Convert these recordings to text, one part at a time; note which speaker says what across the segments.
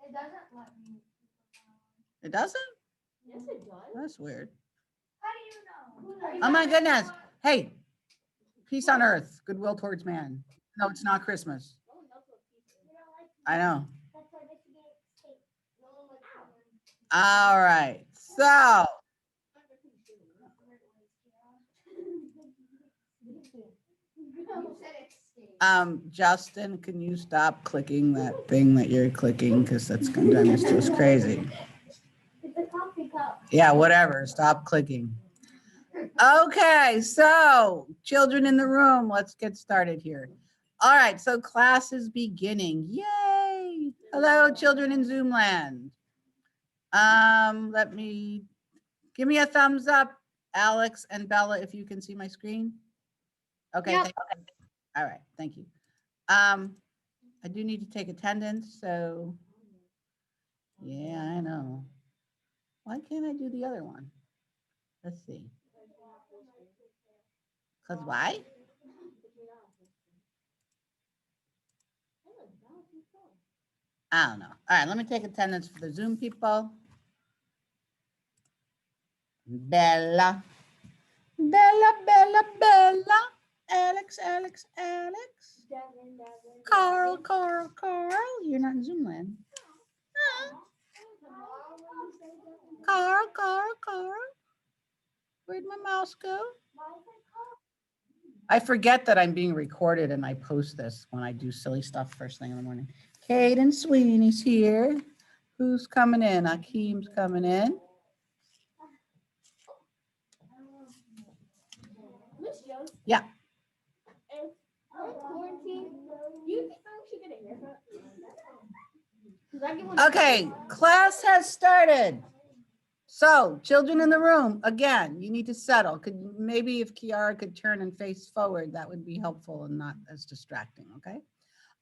Speaker 1: It doesn't let me.
Speaker 2: It doesn't?
Speaker 3: Yes, it does.
Speaker 2: That's weird.
Speaker 1: How do you know?
Speaker 2: Oh my goodness. Hey, peace on earth, goodwill towards man. No, it's not Christmas. I know. All right. So, Justin, can you stop clicking that thing that you're clicking? Because that's going to drive me just crazy.
Speaker 1: It's a coffee cup.
Speaker 2: Yeah, whatever. Stop clicking. Okay, so children in the room, let's get started here. All right, so class is beginning. Yay! Hello, children in Zoom land. Give me a thumbs up, Alex and Bella, if you can see my screen. Okay.
Speaker 1: Yep.
Speaker 2: All right, thank you. I do need to take attendance, so yeah, I know. Why can't I do the other one? Let's see. Because why? I don't know. All right, let me take attendance for the Zoom people. Bella. Bella, Bella, Bella. Alex, Alex, Alex. Carl, Carl, Carl. You're not in Zoom land. Huh? Carl, Carl, Carl. Where'd my mouse go? I forget that I'm being recorded and I post this when I do silly stuff first thing in the morning. Caden Sweeney's here. Who's coming in? Akeem's coming in.
Speaker 3: Miss Jost,
Speaker 2: Yeah.
Speaker 3: if we're in quarantine, do you think I should get a haircut? 'Cause I get one.
Speaker 2: Okay, class has started. So, children in the room, again, you need to settle. Maybe if Kiara could turn and face forward, that would be helpful and not as distracting, okay?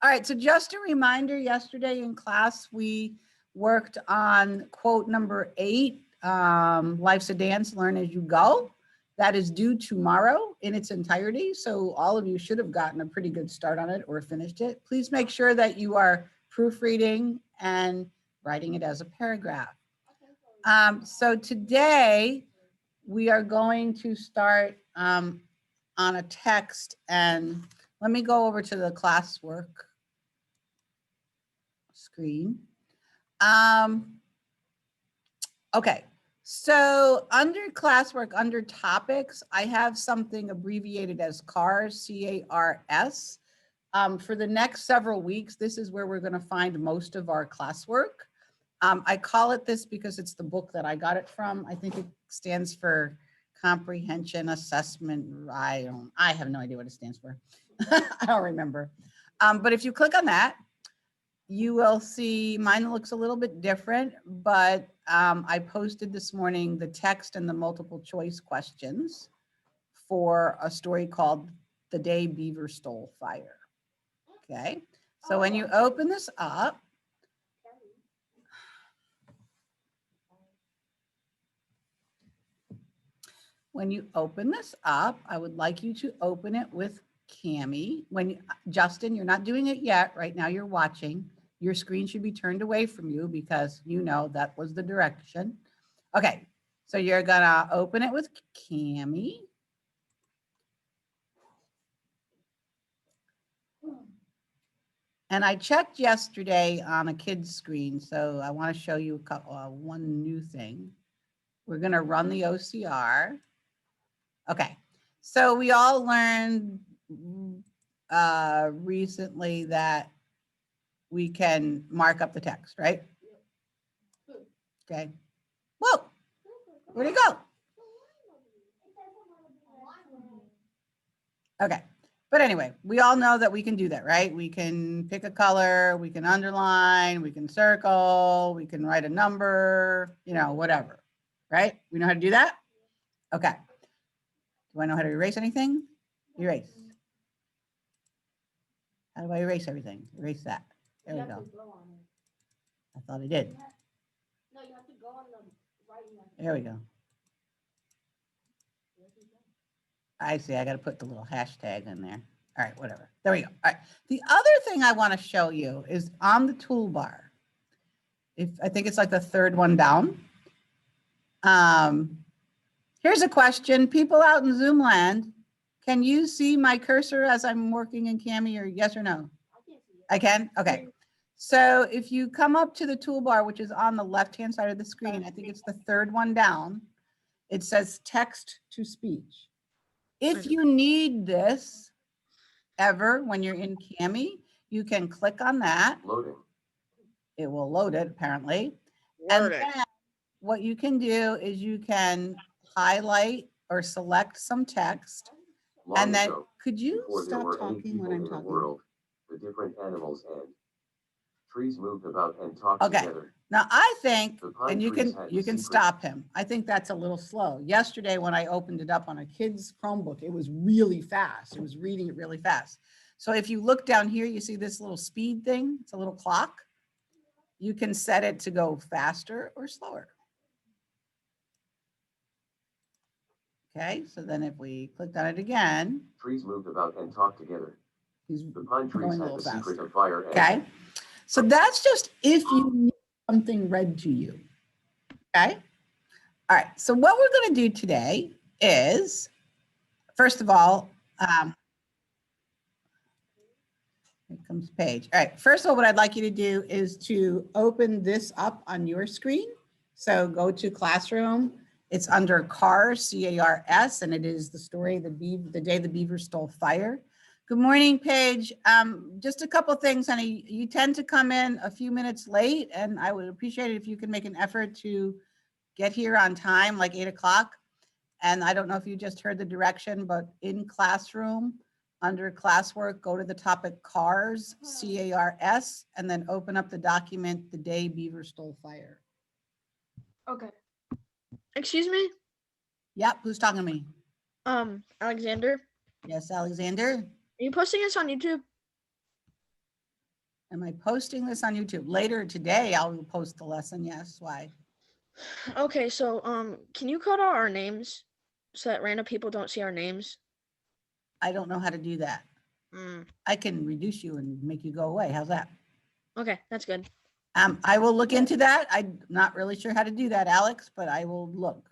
Speaker 2: All right, so just a reminder, yesterday in class, we worked on quote number 8, life's a dance, learn as you go. That is due tomorrow in its entirety, so all of you should have gotten a pretty good start on it or finished it. Please make sure that you are proofreading and writing it as a paragraph. So today we are going to start on a text, and let me go over to the classwork screen. Okay, so under classwork, under topics, I have something abbreviated as CARS, C-A-R-S. For the next several weeks, this is where we're going to find most of our classwork. I call it this because it's the book that I got it from. I think it stands for Comprehension Assessment. I have no idea what it stands for. I don't remember. But if you click on that, you will see mine looks a little bit different, but I posted this morning the text and the multiple choice questions for a story called The Day Beaver Stole Fire. Okay, so when you open this up, I would like you to open it with Cami. Justin, you're not doing it yet. Right now you're watching. Your screen should be turned away from you because you know that was the direction. Okay, so you're gonna open it with Cami. And I checked yesterday on a kid's screen, so I want to show you one new thing. We're gonna run the OCR. Okay, so we all learned recently that we can mark up the text, right? Okay. Whoa, where'd it go? Okay, but anyway, we all know that we can do that, right? We can pick a color, we can underline, we can circle, we can write a number, whatever, right? We know how to do that? Okay. Do I know how to erase anything? Erase. How do I erase everything? Erase that. There we go. I thought I did.
Speaker 3: No, you have to go on the right.
Speaker 2: There we go. I see. I got to put the little hashtag in there. All right, whatever. There we go. All right. The other thing I want to show you is on the toolbar. I think it's like the third one down. Here's a question. People out in Zoom land, can you see my cursor as I'm working in Cami, or yes or no? I can? Okay. So if you come up to the toolbar, which is on the left-hand side of the screen, I think it's the third one down, it says text to speech. If you need this ever when you're in Cami, you can click on that.
Speaker 4: Loading.
Speaker 2: It will load it apparently. And then what you can do is you can highlight or select some text.
Speaker 4: Long
Speaker 2: And then
Speaker 4: ago,
Speaker 2: could you
Speaker 4: before there
Speaker 2: stop
Speaker 4: were any
Speaker 2: talking when
Speaker 4: people
Speaker 2: I'm
Speaker 4: in the
Speaker 2: talking?
Speaker 4: world, the different animals and trees moved about and talked
Speaker 2: Okay.
Speaker 4: together.
Speaker 2: Now I think,
Speaker 4: The pine
Speaker 2: and you
Speaker 4: trees
Speaker 2: can
Speaker 4: had
Speaker 2: you can
Speaker 4: secrets.
Speaker 2: stop him. I think that's a little slow. Yesterday when I opened it up on a kid's Chromebook, it was really fast. It was reading it really fast. So if you look down here, you see this little speed thing. It's a little clock. You can set it to go faster or slower. Okay, so then if we clicked on it again,
Speaker 4: Trees moved about and talked together.
Speaker 2: he's
Speaker 4: The pine trees
Speaker 2: going a
Speaker 4: had
Speaker 2: little
Speaker 4: the secret
Speaker 2: faster.
Speaker 4: of fire and
Speaker 2: Okay, so that's just if you need something read to you. Okay, all right, so what we're going to do today is, first of all, here comes Paige. All right, first of all, what I'd like you to do is to open this up on your screen. So go to Classroom. It's under CARS, C-A-R-S, and it is the story, the day the beaver stole fire. Good morning, Paige. Just a couple things, honey. You tend to come in a few minutes late, and I would appreciate it if you can make an effort to get here on time, like 8 o'clock. And I don't know if you just heard the direction, but in Classroom, under classwork, go to the topic CARS, C-A-R-S, and then open up the document, the day beaver stole fire.
Speaker 3: Okay. Excuse me?
Speaker 2: Yep, who's talking to me?
Speaker 3: Alexander,
Speaker 2: Yes, Alexander.
Speaker 3: are you posting this on YouTube?
Speaker 2: Am I posting this on YouTube? Later today, I'll post the lesson, yes, why?
Speaker 3: Okay, so can you cut out our names so that random people don't see our names?
Speaker 2: I don't know how to do that. I can reduce you and make you go away. How's that?
Speaker 3: Okay, that's good.
Speaker 2: I will look into that. I'm not really sure how to do that, Alex, but I will look.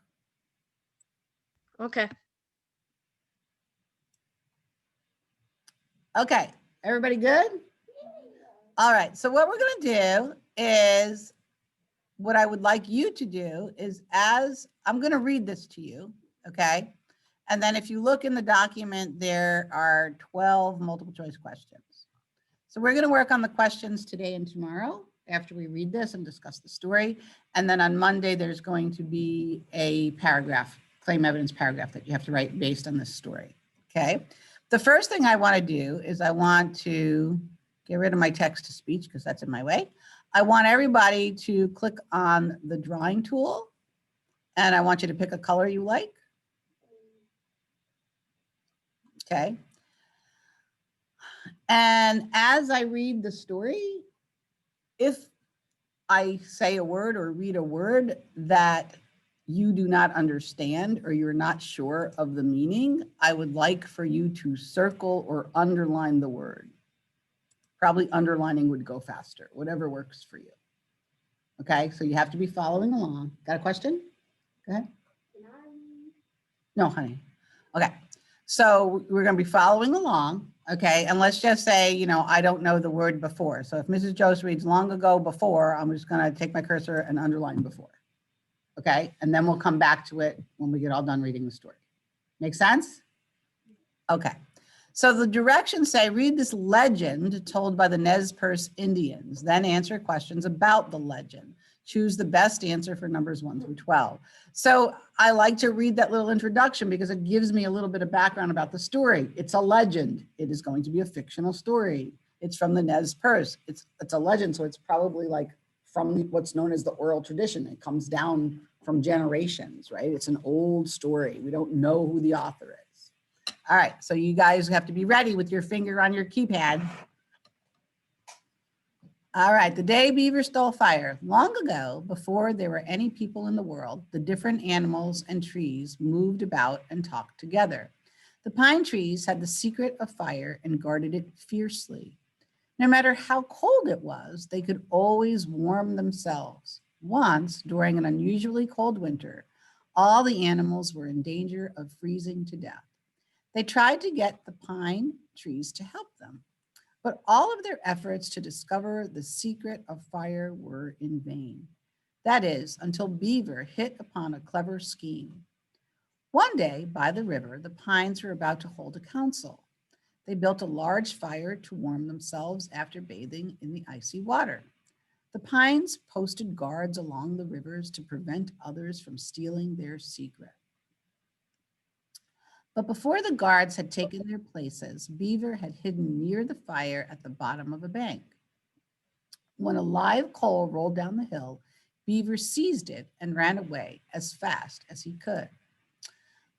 Speaker 3: Okay.
Speaker 2: Okay, everybody good? All right, so what we're gonna do is, what I would like you to do is, as I'm gonna read this to you, okay? And then if you look in the document, there are 12 multiple choice questions. So we're gonna work on the questions today and tomorrow after we read this and discuss the story. And then on Monday, there's going to be a paragraph, claim evidence paragraph that you have to write based on this story, okay? The first thing I wanna do is I want to get rid of my text to speech because that's in my way. I want everybody to click on the drawing tool and I want you to pick a color you like. Okay. And as I read the story, if I say a word or read a word that you do not understand or you're not sure of the meaning, I would like for you to circle or underline the word. Probably underlining would go faster, whatever works for you. Okay, so you have to be following along. Got a question? Go ahead. No, honey. Okay, so we're going to be following along. Okay, and let's just say, you know, I don't know the word before. So if Mrs. Jost reads long ago before, I'm just going to take my cursor and underline before. Okay, and then we'll come back to it when we get all done reading the story. Make sense? Okay. So the directions say, read this legend told by the Nez Perce Indians, then answer questions about the legend. Choose the best answer for numbers 1 through 12. So I like to read that little introduction because it gives me a little bit of background about the story. It's a legend. It is going to be a fictional story. It's from the Nez Perce. It's a legend, so it's probably like from what's known as the oral tradition. It comes down from generations, right? It's an old story. We don't know who the author is. All right, so you guys have to be ready with your finger on your keypad. All right, the day beaver stole fire. Long ago, before there were any people in the world, the different animals and trees moved about and talked together. The pine trees had the secret of fire and guarded it fiercely. No matter how cold it was, they could always warm themselves. Once, during an unusually cold winter, all the animals were in danger of freezing to death. They tried to get the pine trees to help them, but all of their efforts to discover the secret of fire were in vain. That is, until Beaver hit upon a clever scheme. One day, by the river, the pines were about to hold a council. They built a large fire to warm themselves after bathing in the icy water. The pines posted guards along the rivers to prevent others from stealing their secret. But before the guards had taken their places, Beaver had hidden near the fire at the bottom of a bank. When a live coal rolled down the hill, Beaver seized it and ran away as fast as he could.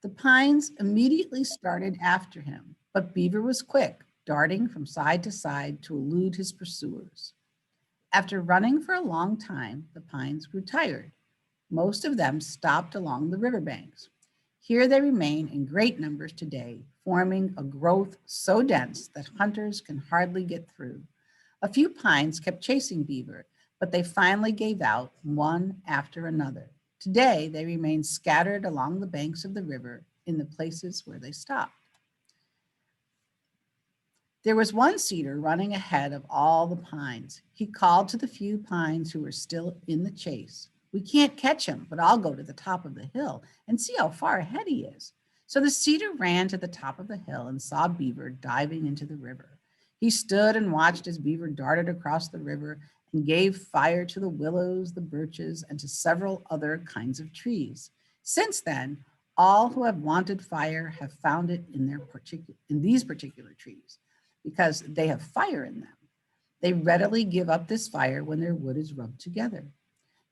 Speaker 2: The pines immediately started after him, but Beaver was quick, darting from side to side to elude his pursuers. After running for a long time, the pines grew tired. Most of them stopped along the riverbanks. Here they remain in great numbers today, forming a growth so dense that hunters can hardly get through. A few pines kept chasing Beaver, but they finally gave out one after another. Today, they remain scattered along the banks of the river in the places where they stopped. There was one cedar running ahead of all the pines. He called to the few pines who were still in the chase. "We can't catch him, but I'll go to the top of the hill and see how far ahead he is." So the cedar ran to the top of the hill and saw Beaver diving into the river. He stood and watched as Beaver darted across the river and gave fire to the willows, the birches, and to several other kinds of trees. Since then, all who have wanted fire have found it in these particular trees because they have fire in them. They readily give up this fire when their wood is rubbed together.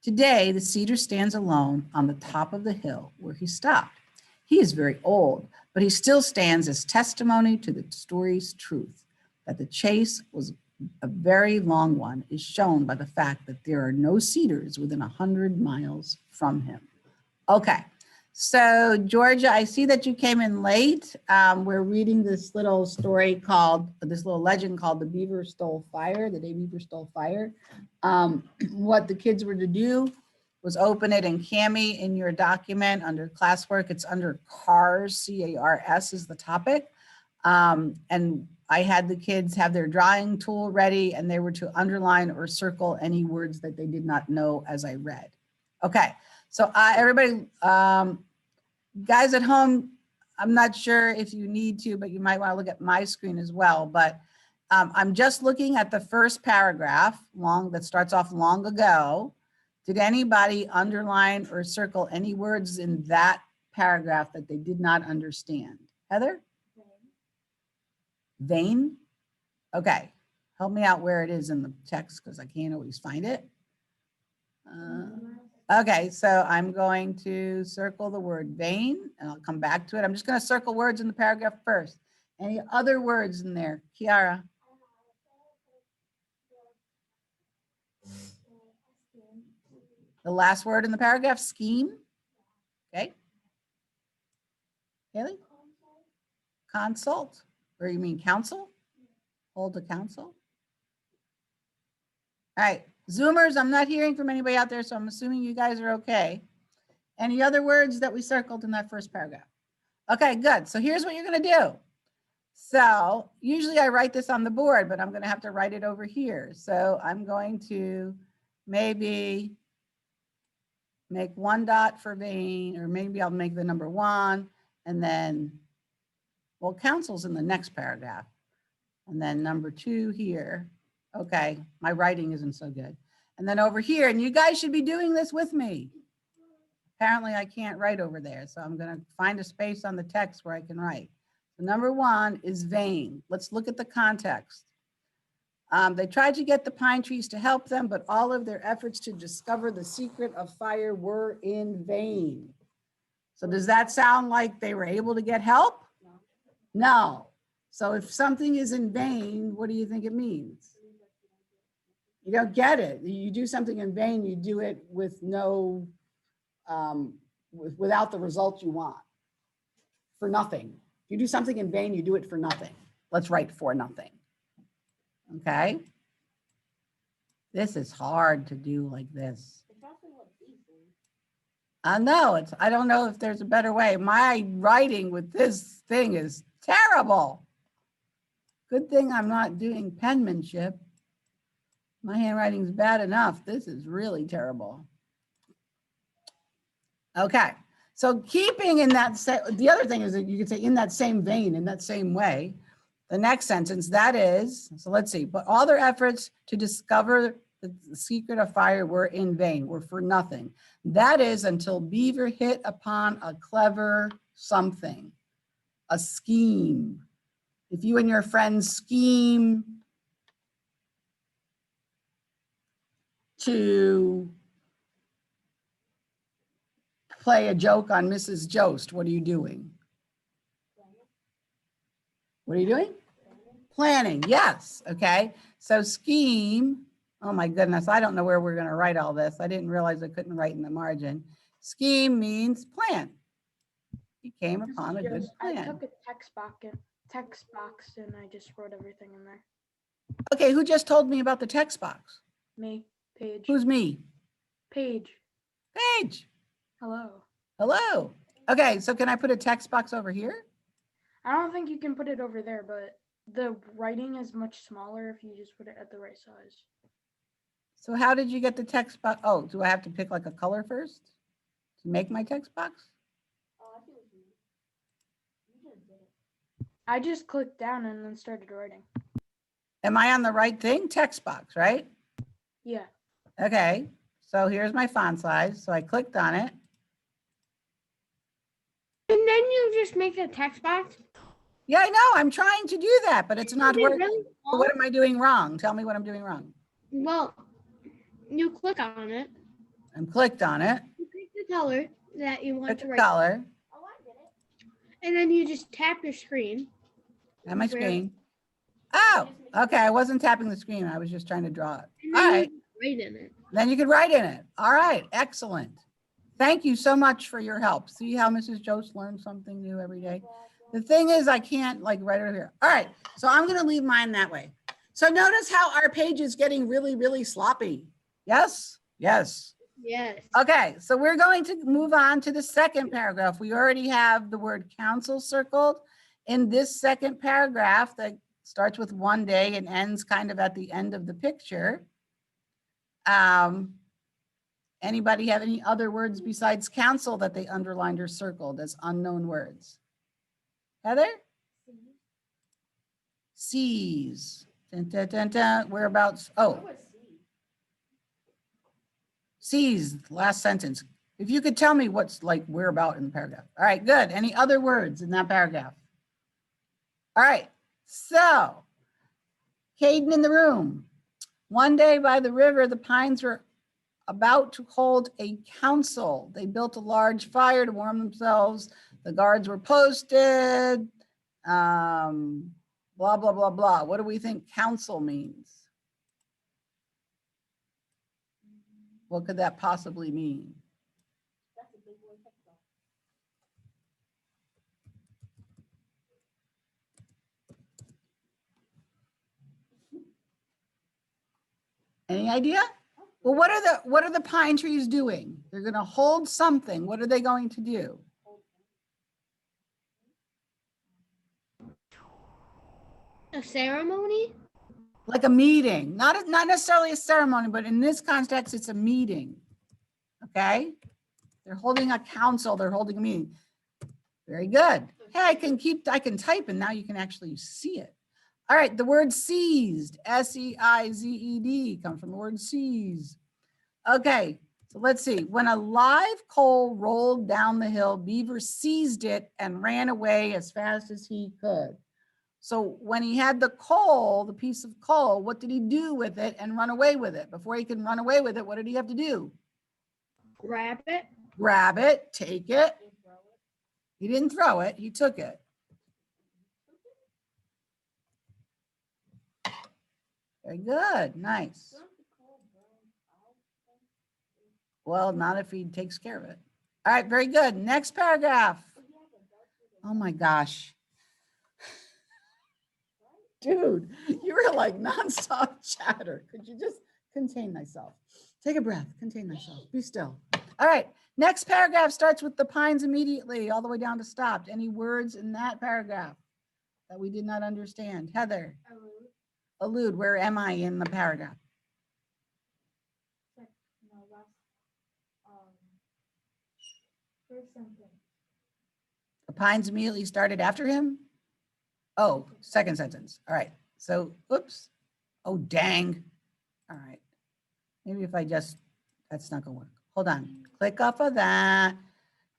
Speaker 2: Today, the cedar stands alone on the top of the hill where he stopped. He is very old, but he still stands as testimony to the story's truth. That the chase was a very long one is shown by the fact that there are no cedars within 100 miles from him. Okay, so Georgia, I see that you came in late. We're reading this little legend called The Beaver Stole Fire, The Day Beaver Stole Fire. What the kids were to do was open it in Cami in your document under classwork. It's under CARS, C-A-R-S is the topic. And I had the kids have their drawing tool ready and they were to underline or circle any words that they did not know as I read. Okay, so everybody, guys at home, I'm not sure if you need to, but you might want to look at my screen as well. But I'm just looking at the first paragraph that starts off long ago. Did anybody underline or circle any words in that paragraph that they did not understand? Heather? Vein? Okay, help me out where it is in the text because I can't always find it. Okay, so I'm going to circle the word vein and I'll come back to it. I'm just going to circle words in the paragraph first. Any other words in there? Kiara? The last word in the paragraph, scheme. Okay. Haley? Consult, or you mean counsel? Hold a council? All right, Zoomers, I'm not hearing from anybody out there, so I'm assuming you guys are okay. Any other words that we circled in that first paragraph? Okay, good. So here's what you're going to do. So usually I write this on the board, but I'm going to have to write it over here. So I'm going to maybe make one dot for vein, or maybe I'll make the number 1 and then, well, counsel's in the next paragraph. And then number 2 here. Okay, my writing isn't so good. And then over here, and you guys should be doing this with me. Apparently I can't write over there. So I'm going to find a space on the text where I can write. So number 1 is vein. Let's look at the context. They tried to get the pine trees to help them, but all of their efforts to discover the secret of fire were in vain. So does that sound like they were able to get help? No. So if something is in vain, what do you think it means? You don't get it. You do something in vain, you do it with no, without the result you want, for nothing. You do something in vain, you do it for nothing. Let's write for nothing. Okay? This is hard to do like this.
Speaker 3: It's also what these do.
Speaker 2: I know I don't know if there's a better way. My writing with this thing is terrible. Good thing I'm not doing penmanship. My handwriting's bad enough. This is really terrible. Okay, so keeping in that, the other thing is that you could say in that same vein, in that same way, the next sentence, that is, so let's see, but all their efforts to discover the secret of fire were in vain, were for nothing. That is until Beaver hit upon a clever something, a scheme. If you and your friends scheme to play a joke on Mrs. Jost, what are you doing? What are you doing? Planning, yes, okay. So scheme, oh my goodness, I don't know where we're gonna write all this. I didn't realize I couldn't write in the margin. Scheme means plan. He came upon a good
Speaker 5: I
Speaker 2: plan.
Speaker 5: took a text box and I just wrote everything in there.
Speaker 2: Okay, who just told me about the text box?
Speaker 5: Me, Paige.
Speaker 2: Who's me?
Speaker 5: Paige?
Speaker 2: Paige.
Speaker 5: Hello.
Speaker 2: Hello. Okay, so can I put a text box over here?
Speaker 5: I don't think you can put it over there, but the writing is much smaller if you just put it at the right size.
Speaker 2: So how did you get the text box? Oh, do I have to pick like a color first to make my text box?
Speaker 3: Oh, I see what you mean. You just did it.
Speaker 5: I just clicked down and then started writing.
Speaker 2: Am I on the right thing? Text box, right?
Speaker 5: Yeah.
Speaker 2: Okay, so here's my font size. So I clicked on it.
Speaker 3: And then you just make a text box?
Speaker 2: Yeah, I know, I'm trying to do that, but it's not
Speaker 3: Is it
Speaker 2: working.
Speaker 3: really small?
Speaker 2: What am I doing wrong? Tell me what I'm doing wrong.
Speaker 3: Well, you click on it.
Speaker 2: I'm clicked on it,
Speaker 3: You pick the color that you want
Speaker 2: pick
Speaker 3: to
Speaker 2: the
Speaker 3: write.
Speaker 2: color,
Speaker 3: Oh, I get it. And then you just tap your screen.
Speaker 2: and my
Speaker 3: Where-
Speaker 2: screen. Oh, okay, I wasn't tapping the screen, I was just trying to draw it.
Speaker 3: And
Speaker 2: All
Speaker 3: then
Speaker 2: right,
Speaker 3: you write in it.
Speaker 2: then you could write in it. All right, excellent. Thank you so much for your help. See how Mrs. Jost learns something new every day? The thing is, I can't like write it over here. All right, so I'm gonna leave mine that way. So notice how our page is getting really, really sloppy. Yes, yes.
Speaker 3: Yes.
Speaker 2: Okay, so we're going to move on to the second paragraph. We already have the word council circled in this second paragraph that starts with one day and ends kind of at the end of the picture. Anybody have any other words besides council that they underlined or circled as unknown words? Heather? Seas. Dun, dun, dun, dun. Whereabouts? Oh, seas, last sentence. If you could tell me what's like whereabout in the paragraph. All right, good. Any other words in that paragraph? All right, so Caden in the room. One day by the river, the pines were about to hold a council. They built a large fire to warm themselves. The guards were posted. Blah, blah, blah, blah. What do we think council means? What could that possibly mean?
Speaker 3: That's a big one. Text box.
Speaker 2: Any idea? Well, what are the pine trees doing? They're going to hold something. What are they going to do?
Speaker 3: A ceremony?
Speaker 2: Like a meeting, not necessarily a ceremony, but in this context, it's a meeting. Okay? They're holding a council, they're holding a meeting. Very good. Hey, I can type and now you can actually see it. All right, the word seized, S-E-I-Z-E-D, comes from the word seize. Okay, so let's see. When a live coal rolled down the hill, Beaver seized it and ran away as fast as he could. So when he had the coal, the piece of coal, what did he do with it and run away with it? Before he can run away with it, what did he have to do?
Speaker 3: Grab it.
Speaker 2: Grab it, take it. He didn't throw it, he took it. Very good, nice. Well, not if he takes care of it. All right, very good. Next paragraph. Oh my gosh. Dude, you were like nonstop chatter. Could you just contain thyself? Take a breath, contain thyself, be still. All right, next paragraph starts with the pines immediately, all the way down to stopped. Any words in that paragraph that we did not understand? Heather, allude, where am I in the paragraph?
Speaker 1: No, last, first sentence.
Speaker 2: The pines immediately started after him? Oh, second sentence. All right. So, oops. Oh, dang. All right. Maybe if I just, that's not gonna work. Hold on. Click off of that.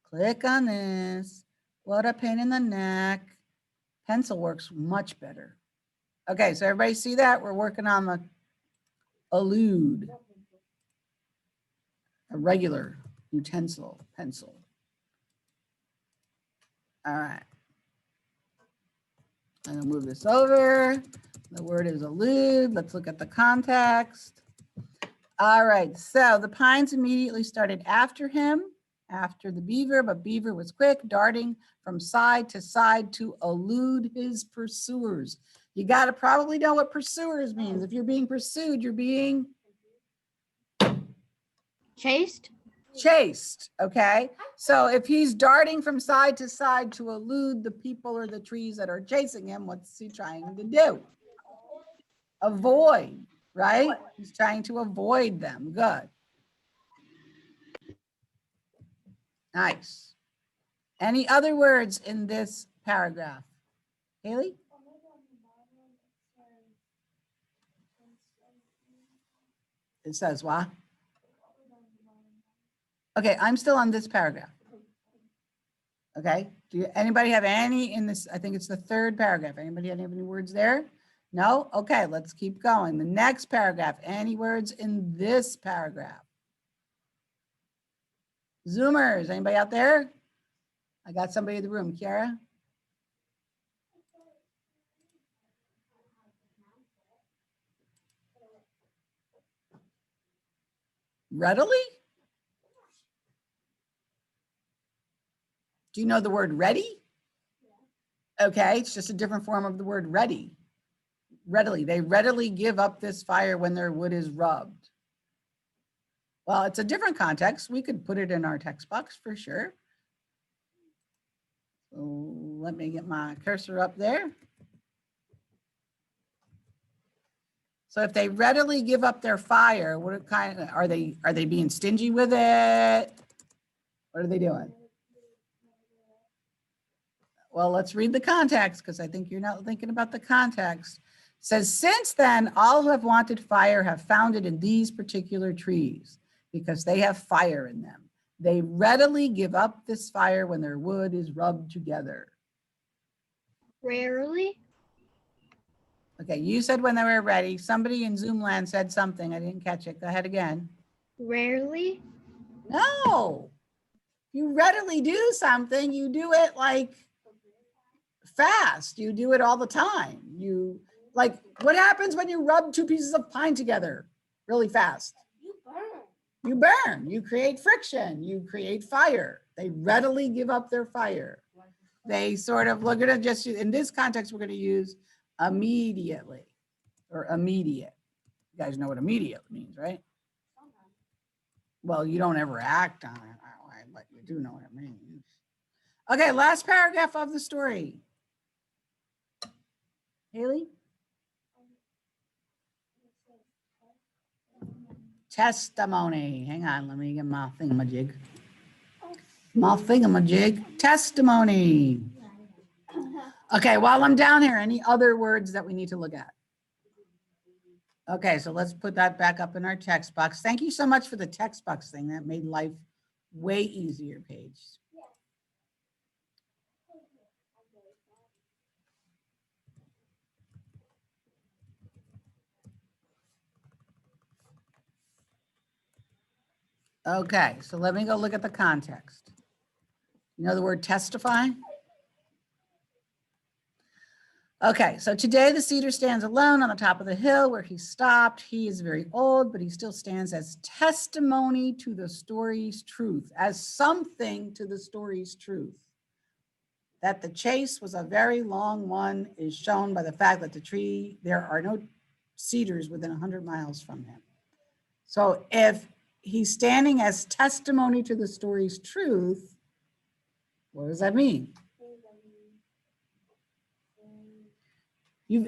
Speaker 2: Click on this. What a pain in the neck. Pencil works much better. Okay, so everybody see that? We're working on the allude. A regular utensil, pencil. All right. I'm gonna move this over. The word is allude. Let's look at the context. All right, so the pines immediately started after him, after the beaver, but beaver was quick, darting from side to side to elude his pursuers. You gotta probably know what pursuers means. If you're being pursued, you're being
Speaker 5: Chased?
Speaker 2: chased, okay? So if he's darting from side to side to elude the people or the trees that are chasing him, what's he trying to do? Avoid, right? He's trying to avoid them. Good. Nice. Any other words in this paragraph? Haley? It says what? Okay, I'm still on this paragraph. Okay, anybody have any in this? I think it's the third paragraph. Anybody have any words there? No? Okay, let's keep going. The next paragraph, any words in this paragraph? Zoomers, anybody out there? I got somebody in the room. Kiara? Readily? Do you know the word ready? Okay, it's just a different form of the word ready. Readily, they readily give up this fire when their wood is rubbed. Well, it's a different context. We could put it in our text box for sure. So let me get my cursor up there. So if they readily give up their fire, what kind of, are they being stingy with it? What are they doing? Well, let's read the context because I think you're not thinking about the context. It says, since then, all who have wanted fire have found it in these particular trees because they have fire in them. They readily give up this fire when their wood is rubbed together.
Speaker 5: Rarely?
Speaker 2: Okay, you said when they were ready. Somebody in Zoom land said something. I didn't catch it. Go ahead again.
Speaker 5: Rarely?
Speaker 2: No. You readily do something. You do it like fast. You do it all the time. You like, what happens when you rub two pieces of pine together really fast?
Speaker 3: You burn.
Speaker 2: You burn. You create friction. You create fire. They readily give up their fire. They sort of, we're going to just, in this context, we're going to use immediately or immediate. You guys know what immediate means, right? Well, you don't ever act on it that way, but you do know what it means. Okay, last paragraph of the story. Haley? Testimony. Hang on, let me get my thingamajig. My thingamajig. Testimony. Okay, while I'm down here, any other words that we need to look at? Okay, so let's put that back up in our text box. Thank you so much for the text box thing. That made life way easier, Paige. Okay, so let me go look at the context. You know the word testify? Okay, so today the cedar stands alone on the top of the hill where he stopped. He is very old, but he still stands as testimony to the story's truth, as something to the story's truth. that the chase was a very long one is shown by the fact that there are no cedars within 100 miles from him. So if he's standing as testimony to the story's truth, what does that mean?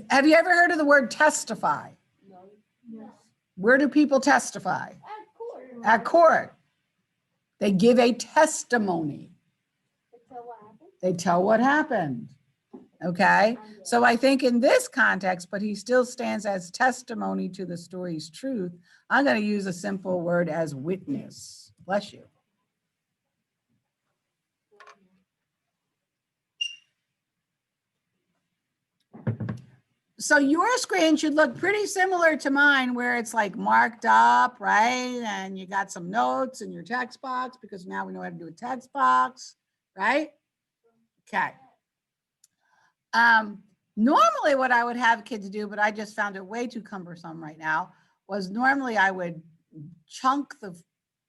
Speaker 2: Have you ever heard of the word testify?
Speaker 1: Yes.
Speaker 2: Where do people testify?
Speaker 3: At court.
Speaker 2: At court. They give a testimony.
Speaker 3: Tell what happened.
Speaker 2: They tell what happened. Okay? So I think in this context, but he still stands as testimony to the story's truth, I'm going to use a simple word as witness. Bless you. So your screen should look pretty similar to mine, where it's like marked up, right? And you got some notes in your text box, because now we know how to do a text box, right? Okay. Normally what I would have kids do, but I just found it way too cumbersome right now, was normally I would chunk the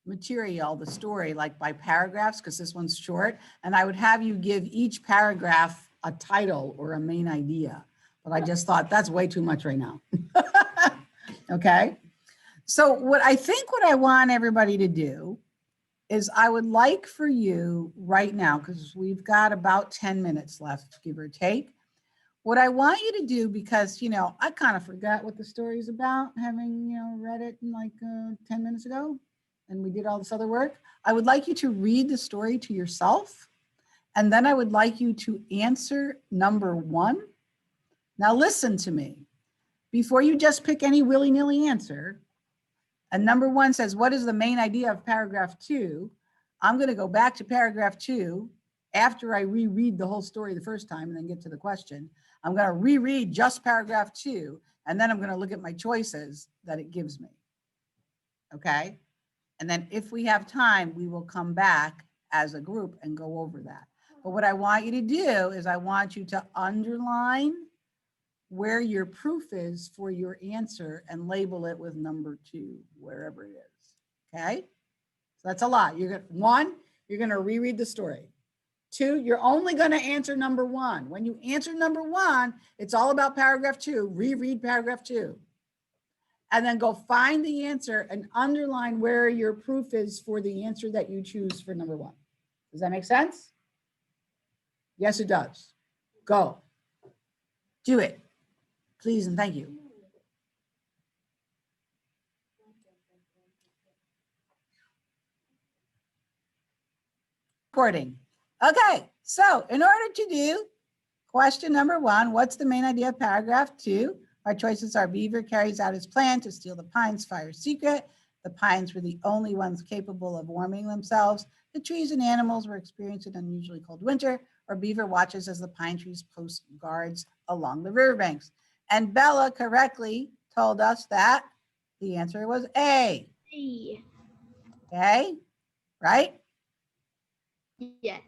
Speaker 2: material, the story, like by paragraphs, because this one's short, and I would have you give each paragraph a title or a main idea. But I just thought that's way too much right now. Okay. So what I want everybody to do is I would like for you right now, because we've got about 10 minutes left, give or take. What I want you to do, because, I kind of forgot what the story is about, having, read it in like 10 minutes ago, and we did all this other work. I would like you to read the story to yourself. And then I would like you to answer number 1. Now listen to me. Before you just pick any willy-nilly answer, and number 1 says, what is the main idea of paragraph 2? I'm going to go back to paragraph 2 after I reread the whole story the first time and then get to the question. I'm going to reread just paragraph 2, and then I'm going to look at my choices that it gives me. Okay? And then if we have time, we will come back as a group and go over that. But what I want you to do is I want you to underline where your proof is for your answer and label it with number 2, wherever it is. Okay? So that's a lot. You're going to reread the story. 2, you're only going to answer number 1. When you answer number 1, it's all about paragraph 2. Reread paragraph 2. And then go find the answer and underline where your proof is for the answer that you choose for number 1. Does that make sense? Yes, it does. Go. Do it. Please and thank you. Recording. Okay, so in order to do question number 1, what's the main idea of paragraph 2? Our choices are: Beaver carries out his plan to steal the Pines' fire secret. The Pines were the only ones capable of warming themselves. The trees and animals were experiencing an unusually cold winter. Or Beaver watches as the pine trees post guards along the riverbanks. And Bella correctly told us that the answer was A.
Speaker 3: C.
Speaker 2: Okay, right?
Speaker 3: Yes.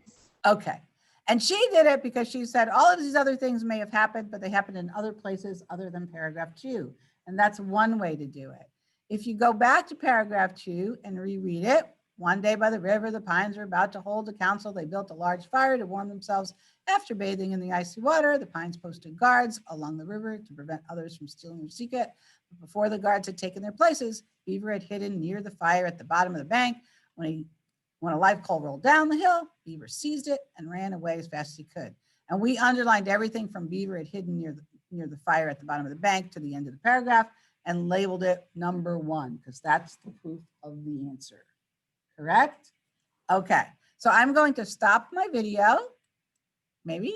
Speaker 2: Okay. And she did it because she said all of these other things may have happened, but they happened in other places other than paragraph 2. And that's one way to do it. If you go back to paragraph 2 and reread it, one day by the river, the Pines were about to hold a council. They built a large fire to warm themselves after bathing in the icy water. The Pines posted guards along the river to prevent others from stealing their secret. But before the guards had taken their places, Beaver had hidden near the fire at the bottom of the bank. When a live coal rolled down the hill, Beaver seized it and ran away as fast as he could. And we underlined everything from Beaver had hidden near the fire at the bottom of the bank to the end of the paragraph and labeled it number 1, because that's the proof of the answer. Correct? Okay, so I'm going to stop my video, maybe